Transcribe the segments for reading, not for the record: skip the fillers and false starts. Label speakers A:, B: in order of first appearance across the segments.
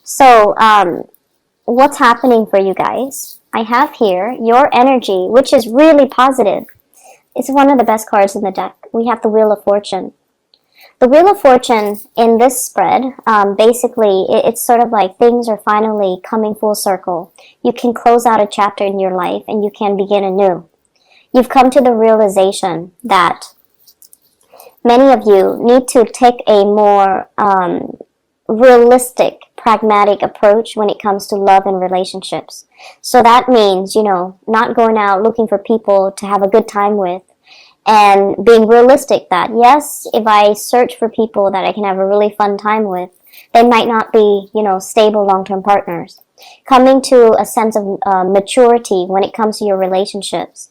A: So, what's happening for you guys? I have here your energy, which is really positive. It's one of the best cards in the deck. We have the Wheel of Fortune. The Wheel of Fortune in this spread, basically, it's sort of like things are finally coming full circle. You can close out a chapter in your life and you can begin anew. You've come to the realization that many of you need to take a more realistic, pragmatic approach when it comes to love and relationships. So that means, not going out looking for people to have a good time with, and being realistic that, yes, if I search for people that I can have a really fun time with, they might not be, stable long-term partners. Coming to a sense of maturity when it comes to your relationships.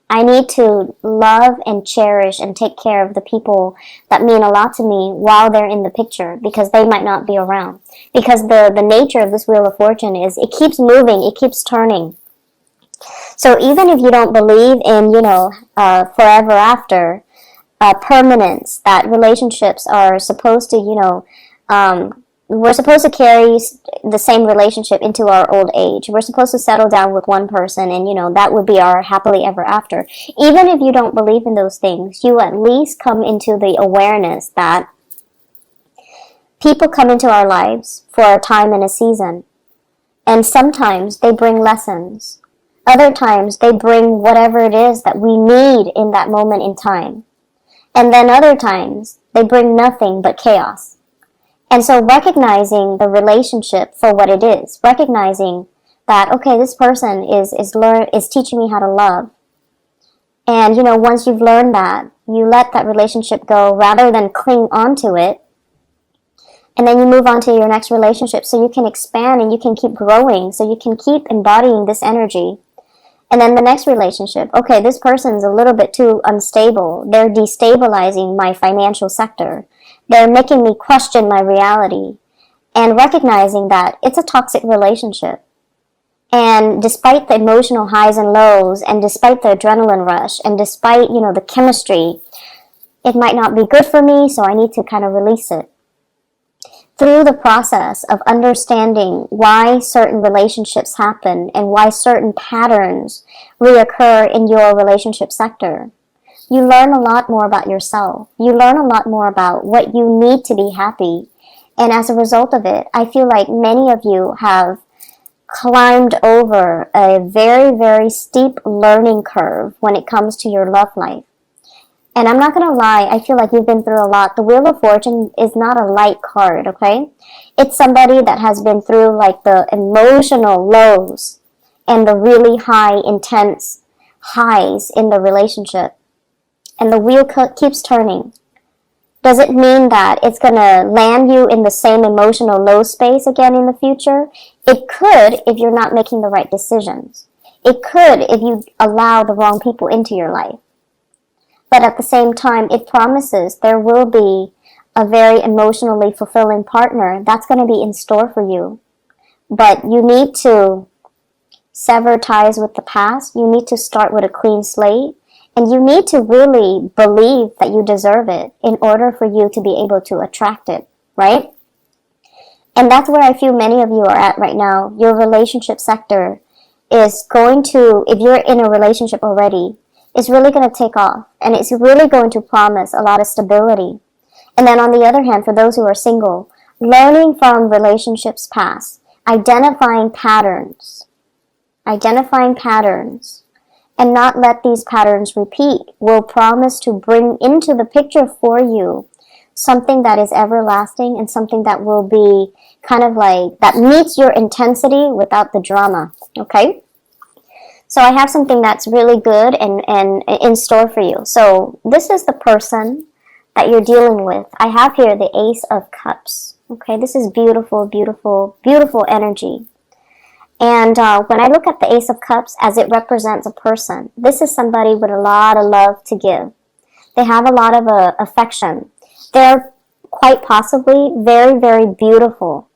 A: I need to love and cherish and take care of the people that mean a lot to me while they're in the picture, because they might not be around. Because the nature of this Wheel of Fortune is it keeps moving, it keeps turning. So even if you don't believe in, forever after, permanence, that relationships are supposed to, we're supposed to carry the same relationship into our old age. We're supposed to settle down with one person and, that would be our happily ever after. Even if you don't believe in those things, you at least come into the awareness that people come into our lives for a time and a season. And sometimes they bring lessons. Other times they bring whatever it is that we need in that moment in time. And then other times they bring nothing but chaos. And so recognizing the relationship for what it is, recognizing that, okay, this person is teaching me how to love. And, once you've learned that, you let that relationship go rather than cling onto it. And then you move on to your next relationship so you can expand and you can keep growing, so you can keep embodying this energy. And then the next relationship, okay, this person's a little bit too unstable. They're destabilizing my financial sector. They're making me question my reality, and recognizing that it's a toxic relationship. And despite the emotional highs and lows, and despite the adrenaline rush, and despite, the chemistry, it might not be good for me, so I need to kind of release it. Through the process of understanding why certain relationships happen and why certain patterns reoccur in your relationship sector, you learn a lot more about yourself. You learn a lot more about what you need to be happy. And as a result of it, I feel like many of you have climbed over a very, very steep learning curve when it comes to your love life. And I'm not going to lie, I feel like you've been through a lot. The Wheel of Fortune is not a light card, okay? It's somebody that has been through like the emotional lows and the really high, intense highs in the relationship. And the wheel keeps turning. Does it mean that it's going to land you in the same emotional low space again in the future? It could if you're not making the right decisions. It could if you allow the wrong people into your life. But at the same time, it promises there will be a very emotionally fulfilling partner that's going to be in store for you. But you need to sever ties with the past. You need to start with a clean slate. And you need to really believe that you deserve it in order for you to be able to attract it, right? And that's where I feel many of you are at right now. Your relationship sector is going to, if you're in a relationship already, it's really going to take off, and it's really going to promise a lot of stability. And then on the other hand, for those who are single, learning from relationships past, identifying patterns, and not let these patterns repeat will promise to bring into the picture for you something that is everlasting and something that will be kind of like, that meets your intensity without the drama, okay? So I have something that's really good and in store for you. So this is the person that you're dealing with. I have here the Ace of Cups. Okay, this is beautiful, beautiful, beautiful energy. And when I look at the Ace of Cups as it represents a person, this is somebody with a lot of love to give. They have a lot of affection. They're quite possibly very, very beautiful.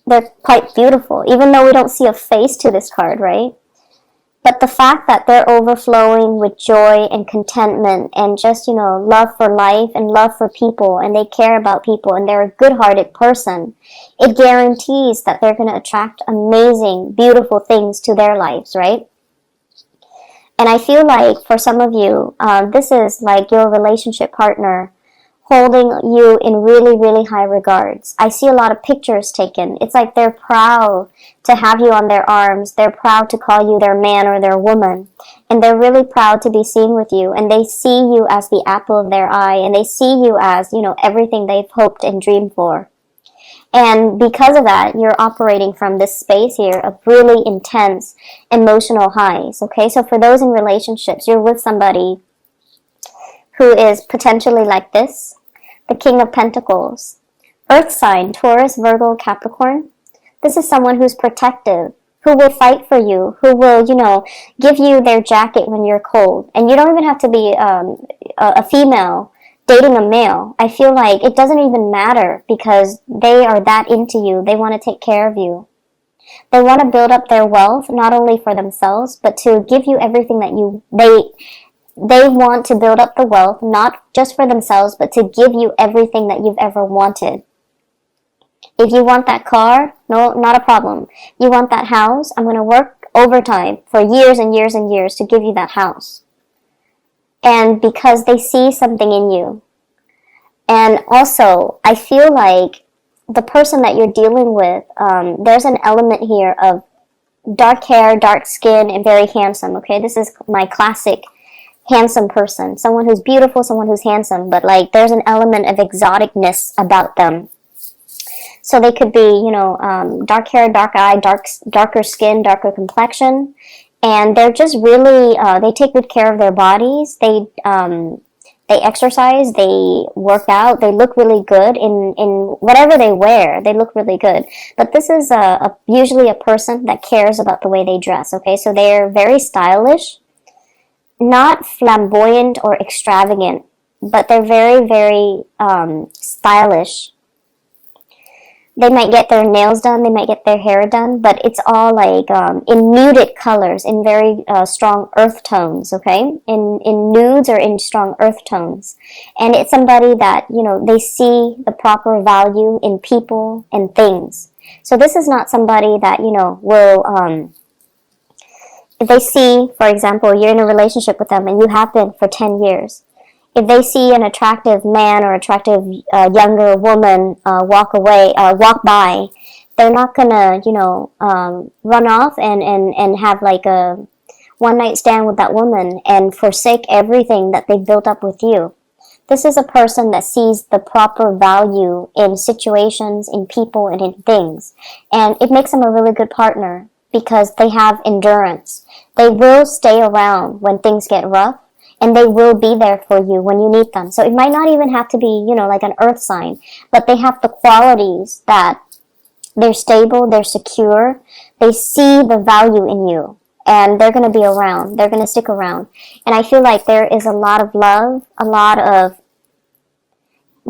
A: They're quite beautiful, even though we don't see a face to this card, right? But the fact that they're overflowing with joy and contentment and just, love for life and love for people, and they care about people, and they're a good-hearted person, it guarantees that they're going to attract amazing, beautiful things to their lives, right? And I feel like for some of you, this is like your relationship partner holding you in really, really high regards. I see a lot of pictures taken. It's like they're proud to have you on their arms. They're proud to call you their man or their woman. And they're really proud to be seen with you. And they see you as the apple of their eye. And they see you as, everything they've hoped and dreamed for. And because of that, you're operating from this space here of really intense emotional highs. Okay, so for those in relationships, you're with somebody who is potentially like this. The King of Pentacles. Earth sign, Taurus, Virgo, Capricorn. This is someone who's protective, who will fight for you, who will, give you their jacket when you're cold. And you don't even have to be a female dating a male. I feel like it doesn't even matter because they are that into you. They want to take care of you. They want to build up their wealth, not only for themselves, but to give you everything that they want to build up the wealth, not just for themselves, but to give you everything that you've ever wanted. If you want that car, no, not a problem. You want that house, I'm going to work overtime for years and years and years to give you that house. And because they see something in you. And also, I feel like the person that you're dealing with, there's an element here of dark hair, dark skin, and very handsome, okay? This is my classic handsome person, someone who's beautiful, someone who's handsome, but like there's an element of exoticness about them. So they could be, dark hair, dark eye, darker skin, darker complexion, and they're just really, they take good care of their bodies. They exercise, they work out, they look really good in whatever they wear. They look really good. But this is usually a person that cares about the way they dress. Okay, so they're very stylish. Not flamboyant or extravagant, but they're very, very stylish. They might get their nails done, they might get their hair done, but it's all like in muted colors, in very strong earth tones, okay? In nudes or in strong earth tones. And it's somebody that, they see the proper value in people and things. So this is not somebody that, will... if they see, for example, you're in a relationship with them and you have been for 10 years, if they see an attractive man or attractive younger woman walk by, they're not gonna, run off and have like a one-night stand with that woman and forsake everything that they built up with you. This is a person that sees the proper value in situations, in people, and in things. And it makes them a really good partner because they have endurance. They will stay around when things get rough, and they will be there for you when you need them. So it might not even have to be, like an earth sign, but they have the qualities that they're stable, they're secure, they see the value in you, and they're going to be around. They're going to stick around. And I feel like there is a lot of love, a lot of...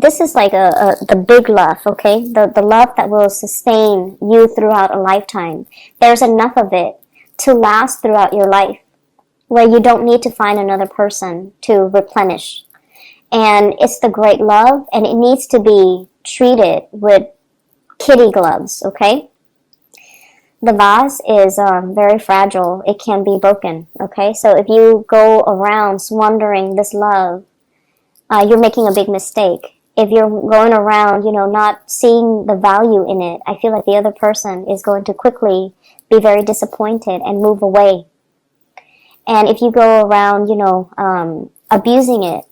A: This is like the big love, okay? The love that will sustain you throughout a lifetime. There's enough of it to last throughout your life, where you don't need to find another person to replenish. And it's the great love, and it needs to be treated with kitty gloves, okay? The vase is very fragile. It can be broken, okay? So if you go around squandering this love, you're making a big mistake. If you're going around, not seeing the value in it, I feel like the other person is going to quickly be very disappointed and move away. And if you go around, abusing it,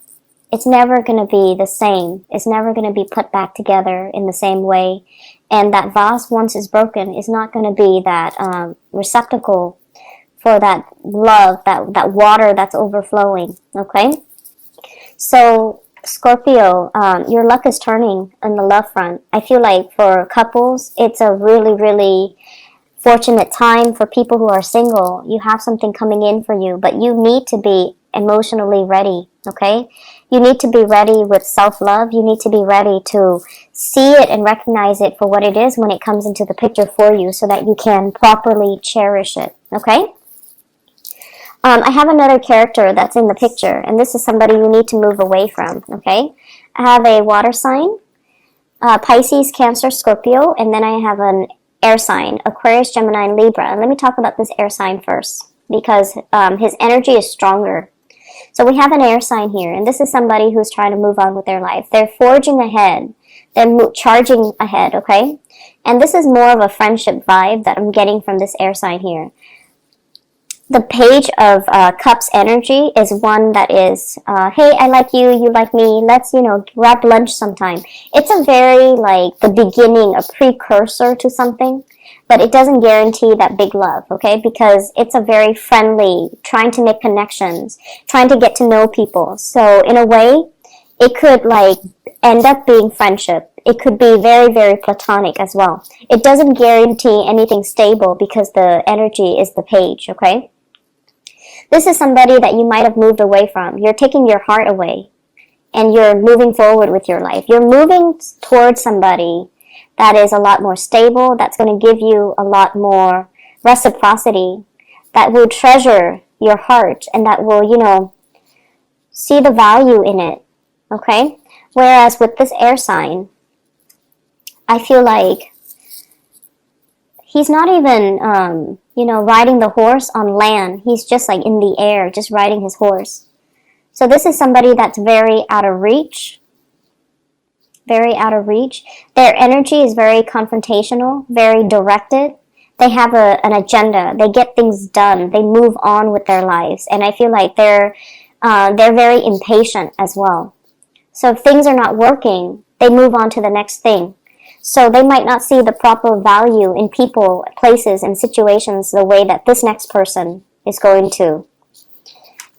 A: it's never going to be the same. It's never going to be put back together in the same way. And that vase, once it's broken, is not going to be that receptacle for that love, that water that's overflowing, okay? So, Scorpio, your luck is turning on the love front. I feel like for couples, it's a really, really fortunate time. For people who are single, you have something coming in for you, but you need to be emotionally ready, okay? You need to be ready with self-love. You need to be ready to see it and recognize it for what it is when it comes into the picture for you so that you can properly cherish it, okay? I have another character that's in the picture, and this is somebody you need to move away from, okay? I have a water sign, Pisces, Cancer, Scorpio, and then I have an air sign, Aquarius, Gemini, and Libra. And let me talk about this air sign first, because his energy is stronger. So we have an air sign here, and this is somebody who's trying to move on with their life. They're forging ahead. They're charging ahead, okay? And this is more of a friendship vibe that I'm getting from this air sign here. The Page of Cups energy is one that is, hey, I like you, you like me, let's, grab lunch sometime. It's a very, the beginning, a precursor to something, but it doesn't guarantee that big love, okay? Because it's a very friendly, trying to make connections, trying to get to know people. So in a way, it could, end up being friendship. It could be very, very platonic as well. It doesn't guarantee anything stable because the energy is the page, okay? This is somebody that you might have moved away from. You're taking your heart away and you're moving forward with your life. You're moving towards somebody that is a lot more stable, that's going to give you a lot more reciprocity, that will treasure your heart and that will, see the value in it, okay? Whereas with this air sign, I feel like he's not even, riding the horse on land. He's just in the air, just riding his horse. So this is somebody that's very out of reach. Very out of reach. Their energy is very confrontational, very directed. They have an agenda. They get things done. They move on with their lives. And I feel like they're very impatient as well. So if things are not working, they move on to the next thing. So they might not see the proper value in people, places, and situations the way that this next person is going to.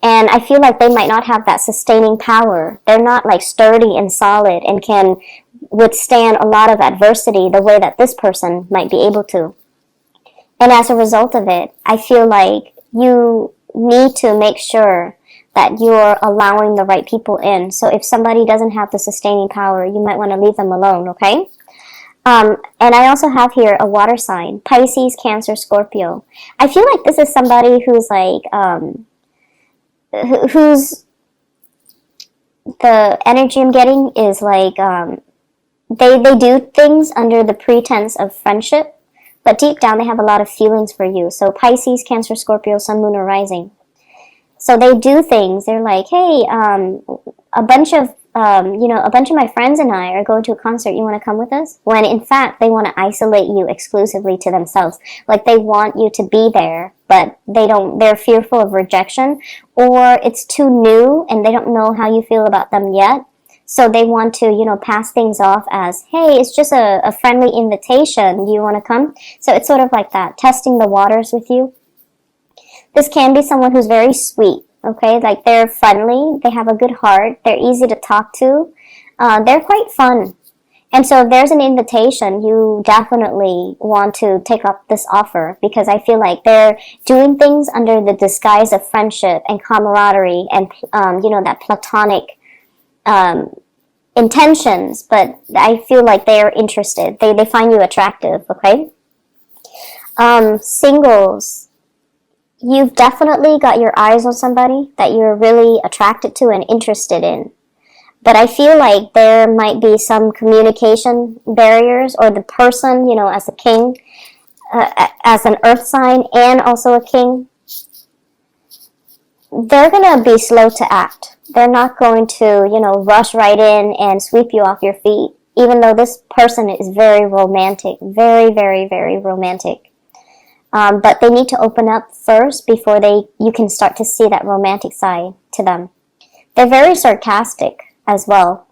A: And I feel like they might not have that sustaining power. They're not sturdy and solid and can withstand a lot of adversity the way that this person might be able to. And as a result of it, I feel like you need to make sure that you're allowing the right people in. So if somebody doesn't have the sustaining power, you might want to leave them alone, okay? And I also have here a water sign, Pisces, Cancer, Scorpio. I feel like this is somebody who's who's the energy I'm getting is they do things under the pretense of friendship, but deep down they have a lot of feelings for you. So Pisces, Cancer, Scorpio, Sun, Moon, or Rising. So they do things. They're like, hey, a bunch of my friends and I are going to a concert. You want to come with us? When in fact, they want to isolate you exclusively to themselves. They want you to be there, but they're fearful of rejection, or it's too new and they don't know how you feel about them yet. So they want to, pass things off as, hey, it's just a friendly invitation. Do you want to come? So it's sort of like that, testing the waters with you. This can be someone who's very sweet. Okay, they're friendly, they have a good heart, they're easy to talk to, they're quite fun. And so if there's an invitation, you definitely want to take up this offer, because I feel like they're doing things under the disguise of friendship and camaraderie and, that platonic intentions, but I feel like they're interested. They find you attractive, okay? Singles. You've definitely got your eyes on somebody that you're really attracted to and interested in. But I feel like there might be some communication barriers, or the person, as a king, as an earth sign and also a king, they're going to be slow to act. They're not going to, rush right in and sweep you off your feet, even though this person is very romantic, very, very, very romantic. But they need to open up first before you can start to see that romantic side to them. They're very sarcastic as well.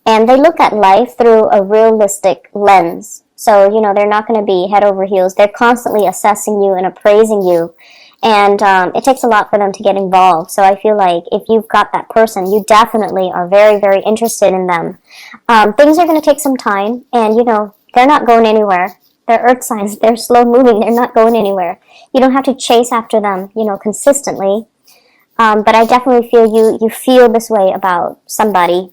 A: And they look at life through a realistic lens. So, they're not going to be head over heels. They're constantly assessing you and appraising you. And it takes a lot for them to get involved. So I feel like if you've got that person, you definitely are very, very interested in them. Things are going to take some time. And, they're not going anywhere. They're earth signs. They're slow moving. They're not going anywhere. You don't have to chase after them, consistently. But I definitely feel you feel this way about somebody.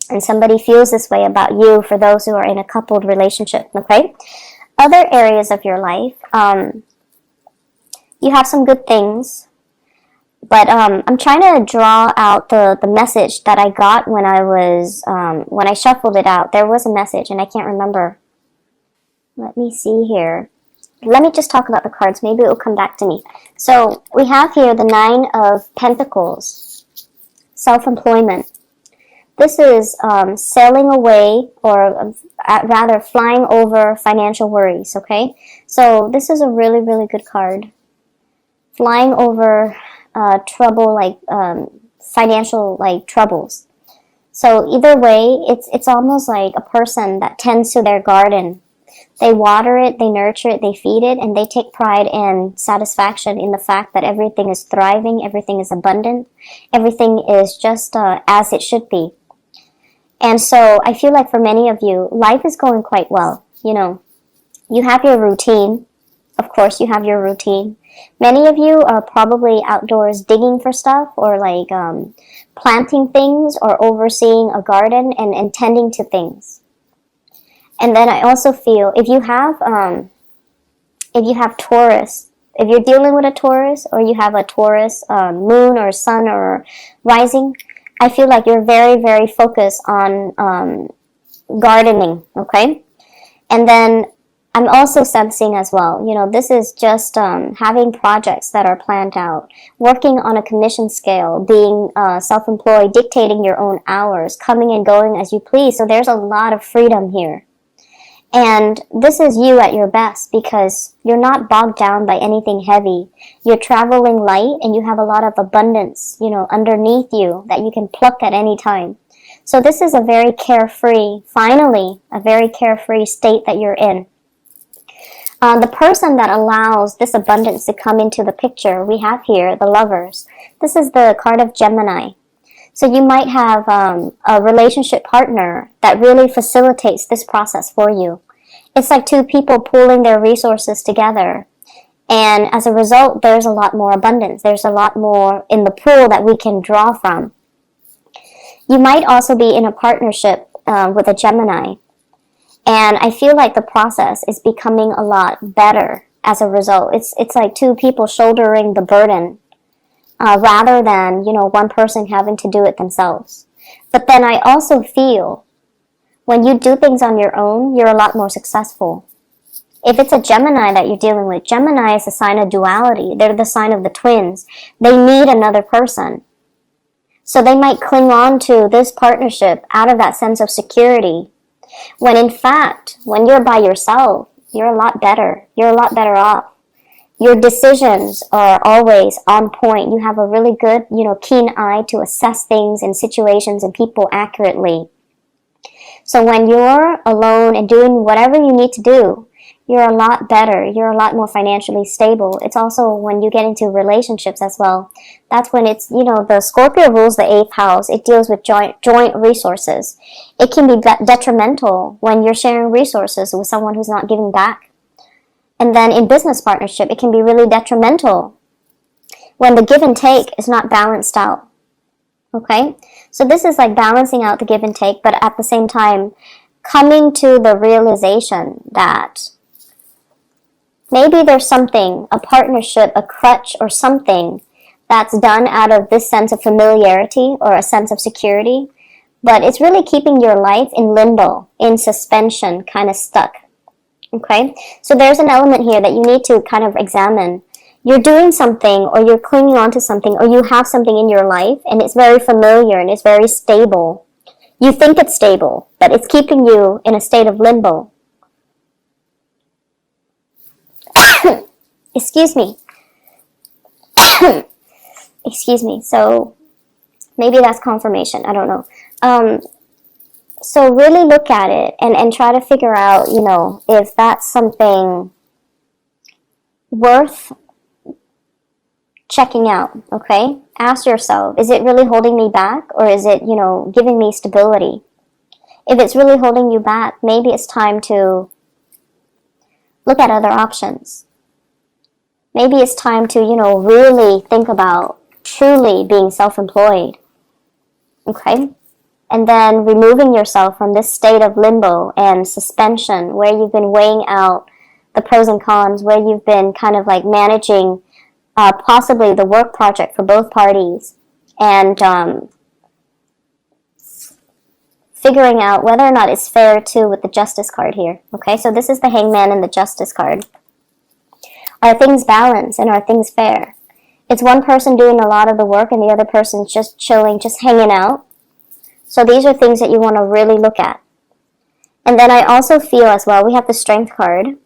A: And somebody feels this way about you for those who are in a coupled relationship, okay? Other areas of your life, You have some good things. But I'm trying to draw out the message that I got when when I shuffled it out. There was a message, and I can't remember. Let me see here. Let me just talk about the cards. Maybe it will come back to me. So we have here the Nine of Pentacles, self-employment. This is sailing away, or rather flying over financial worries, okay? So this is a really, really good card. Flying over trouble, like financial like troubles. So either way, it's almost like a person that tends to their garden. They water it, they nurture it, they feed it, and they take pride and satisfaction in the fact that everything is thriving, everything is abundant, everything is just as it should be. And so I feel like for many of you, life is going quite well. You know, you have your routine. Of course, you have your routine. Many of you are probably outdoors digging for stuff, or like planting things, or overseeing a garden and tending to things. And then I also feel if you have Taurus, if you're dealing with a Taurus, or you have a Taurus moon or sun or rising, I feel like you're very, very focused on gardening, okay? And then I'm also sensing as well, you know, this is just having projects that are planned out, working on a commission scale, being self-employed, dictating your own hours, coming and going as you please. So there's a lot of freedom here. And this is you at your best, because you're not bogged down by anything heavy. You're traveling light, and you have a lot of abundance, you know, underneath you that you can pluck at any time. So this is a very carefree, finally, a very carefree state that you're in. The person that allows this abundance to come into the picture, we have here the Lovers. This is the card of Gemini. So you might have a relationship partner that really facilitates this process for you. It's like two people pooling their resources together. And as a result, there's a lot more abundance. There's a lot more in the pool that we can draw from. You might also be in a partnership with a Gemini. And I feel like the process is becoming a lot better as a result. It's like two people shouldering the burden. Rather than, you know, one person having to do it themselves. But then I also feel when you do things on your own, you're a lot more successful. If it's a Gemini that you're dealing with, Gemini is a sign of duality. They're the sign of the twins. They need another person. So they might cling on to this partnership out of that sense of security. When in fact, when you're by yourself, you're a lot better. You're a lot better off. Your decisions are always on point. You have a really good, you know, keen eye to assess things and situations and people accurately. So when you're alone and doing whatever you need to do, you're a lot better. You're a lot more financially stable. It's also when you get into relationships as well. That's when it's, you know, the Scorpio rules the 8th house. It deals with joint resources. It can be detrimental when you're sharing resources with someone who's not giving back. And then in business partnership, it can be really detrimental when the give and take is not balanced out. Okay? So this is like balancing out the give and take, but at the same time, coming to the realization that maybe there's something, a partnership, a crutch, or something that's done out of this sense of familiarity or a sense of security, but it's really keeping your life in limbo, in suspension, kind of stuck. Okay, so there's an element here that you need to kind of examine. You're doing something, or you're clinging on to something, or you have something in your life, and it's very familiar and it's very stable. You think it's stable, but it's keeping you in a state of limbo. Excuse me. Excuse me. So maybe that's confirmation. I don't know. So really look at it and try to figure out, you know, if that's something worth checking out, okay? Ask yourself, is it really holding me back, or is it, you know, giving me stability? If it's really holding you back, maybe it's time to look at other options. Maybe it's time to, you know, really think about truly being self-employed, okay? And then removing yourself from this state of limbo and suspension where you've been weighing out the pros and cons, where you've been kind of like managing possibly the work project for both parties, and figuring out whether or not it's fair too with the Justice card here. Okay, so this is the Hangman and the Justice card. Are things balanced and are things fair? It's one person doing a lot of the work and the other person's just chilling, just hanging out. So these are things that you want to really look at. And then I also feel as well, we have the Strength card.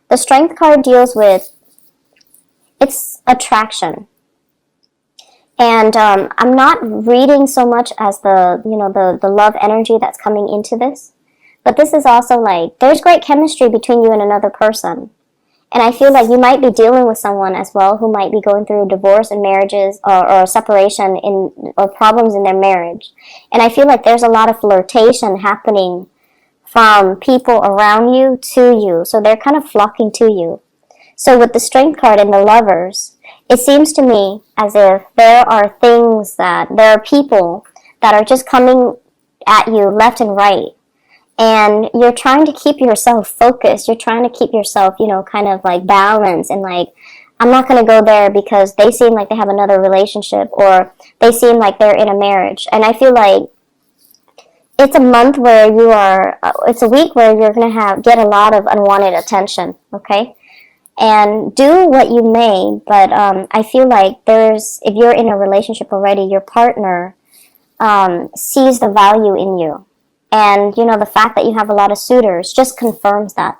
A: The Strength card deals with, it's attraction. And I'm not reading so much as the love energy that's coming into this. But this is also like, there's great chemistry between you and another person. And I feel like you might be dealing with someone as well who might be going through a divorce and marriages or separation or problems in their marriage. And I feel like there's a lot of flirtation happening from people around you to you. So they're kind of flocking to you. So with the Strength card and the Lovers, it seems to me as if there are people that are just coming at you left and right. And you're trying to keep yourself focused. You're trying to keep yourself, kind of like balanced and like, I'm not going to go there because they seem like they have another relationship or they seem like they're in a marriage. And I feel like it's a month where it's a week where you're going to get a lot of unwanted attention, okay? And do what you may, but I feel like if you're in a relationship already, your partner sees the value in you. And, the fact that you have a lot of suitors just confirms that.